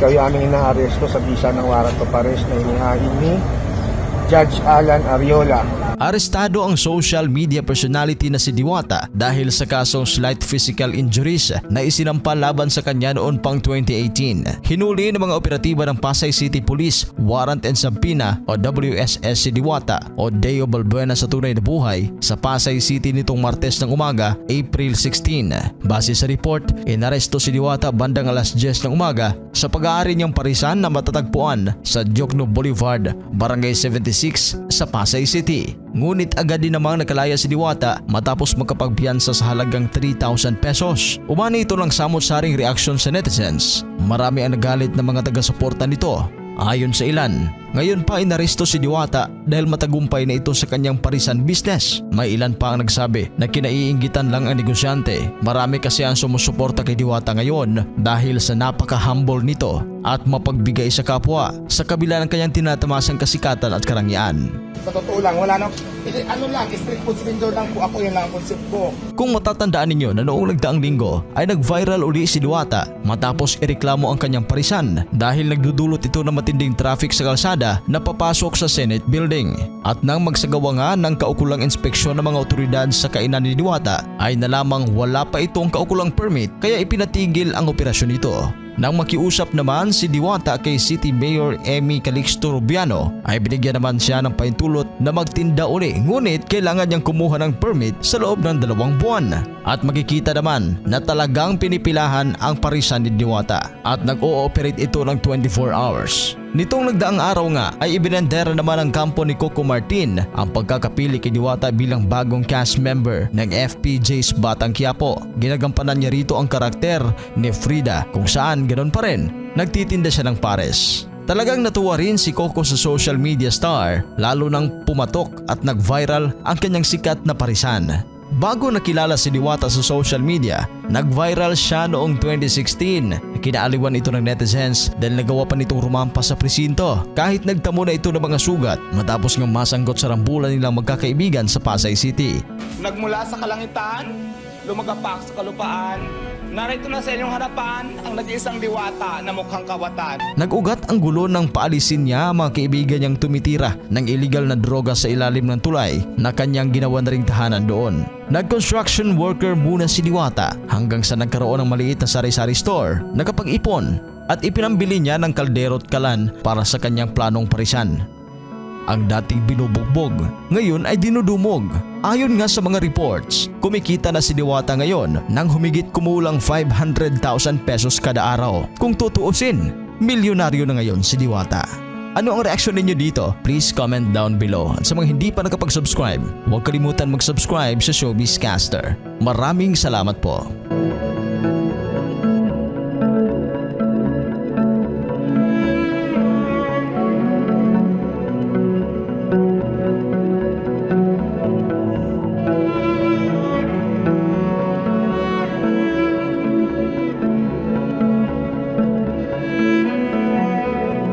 Ikaw yung aming inaaresto sa bisa ng warrant of arrest na inihain ni Judge Alan Ariola. Arestado ang social media personality na si Diwata dahil sa kasong slight physical injuries na isinampa laban sa kanya noon pang 2018. Hinuli ng mga operatiba ng Pasay City Police Warrant and Subpoena o WSS si Diwata o Deo Balbuena sa tunay na buhay sa Pasay City nitong Martes ng umaga, April 16. Base sa report, inaresto si Diwata bandang alas 10 ng umaga sa pag-aari niyang parisan na matatagpuan sa Diokno Boulevard, Barangay 76 sa Pasay City. Ngunit agad din namang nakalaya si Diwata matapos magkapagpiyansa sa halagang 3,000 pesos. Umani ito ng samot-saring reaksyon sa netizens. Marami ang nagalit ng mga taga-suporta nito. Ayon sa ilan, ngayon pa inaresto si Diwata dahil matagumpay na ito sa kanyang parisan business. May ilan pa ang nagsabi na kinaiinggitan lang ang negosyante. Marami kasi ang sumusuporta kay Diwata ngayon dahil sa napaka-humble nito at mapagbigay sa kapwa sa kabila ng kanyang tinatamasang kasikatan at karangyaan. Sa totoo lang, wala nang, street food vendor lang po ako, yun lang ang concept ko. Kung matatandaan ninyo na noong nagdaang linggo ay nag-viral uli si Diwata matapos ireklamo ang kanyang parisan dahil nagdudulot ito ng matinding traffic sa kalsada na papasok sa Senate Building. At nang magsagawa nga ng kaukulang inspeksyon ng mga otoridad sa kainan ni Diwata ay nalamang wala pa itong kaukulang permit kaya ipinatigil ang operasyon nito. Nang makiusap naman si Diwata kay City Mayor Emmy Calixto Rubiano ay binigyan naman siya ng paintulot na magtinda uli, ngunit kailangan niyang kumuha ng permit sa loob ng 2 buwan. At makikita naman na talagang pinipilahan ang parisan ni Diwata at nag-ooperate ito ng 24 hours. Nitong nagdaang araw nga ay ibinendera naman ng kampo ni Coco Martin ang pagkakapili kay Diwata bilang bagong cast member ng FPJ's Batang Quiapo. Ginagampanan niya rito ang karakter ni Frida kung saan ganoon pa rin nagtitinda siya ng pares. Talagang natuwa rin si Coco sa social media star lalo nang pumatok at nag-viral ang kanyang sikat na parisan. Bago nakilala si Diwata sa social media, nag-viral siya noong 2016. Kinaaliwan ito ng netizens dahil nagawa pa nitong rumampa sa presinto kahit nagtamo na ito ng mga sugat matapos ng masanggot sa rambulan nilang magkakaibigan sa Pasay City. Nagmula sa kalangitan, lumagapak sa kalupaan, narito na sa inyong harapan ang nag-iisang Diwata na mukhang kawatan. Nag-ugat ang gulo ng paalisin niya ang mga kaibigan niyang tumitira ng illegal na droga sa ilalim ng tulay na kanyang ginawa na ring tahanan doon. Nag-construction worker muna si Diwata hanggang sa nagkaroon ng maliit na sari-sari store, nakapag-ipon at ipinambili niya ng kaldero at kalan para sa kanyang planong parisan. Ang dating binubugbog, ngayon ay dinudumog. Ayon nga sa mga reports, kumikita na si Diwata ngayon ng humigit kumulang 500,000 pesos kada araw. Kung tutuusin, milyonaryo na ngayon si Diwata. Ano ang reaksyon ninyo dito? Please comment down below. At sa mga hindi pa nakapag-subscribe, huwag kalimutan mag-subscribe sa Showbiz Caster. Maraming salamat po.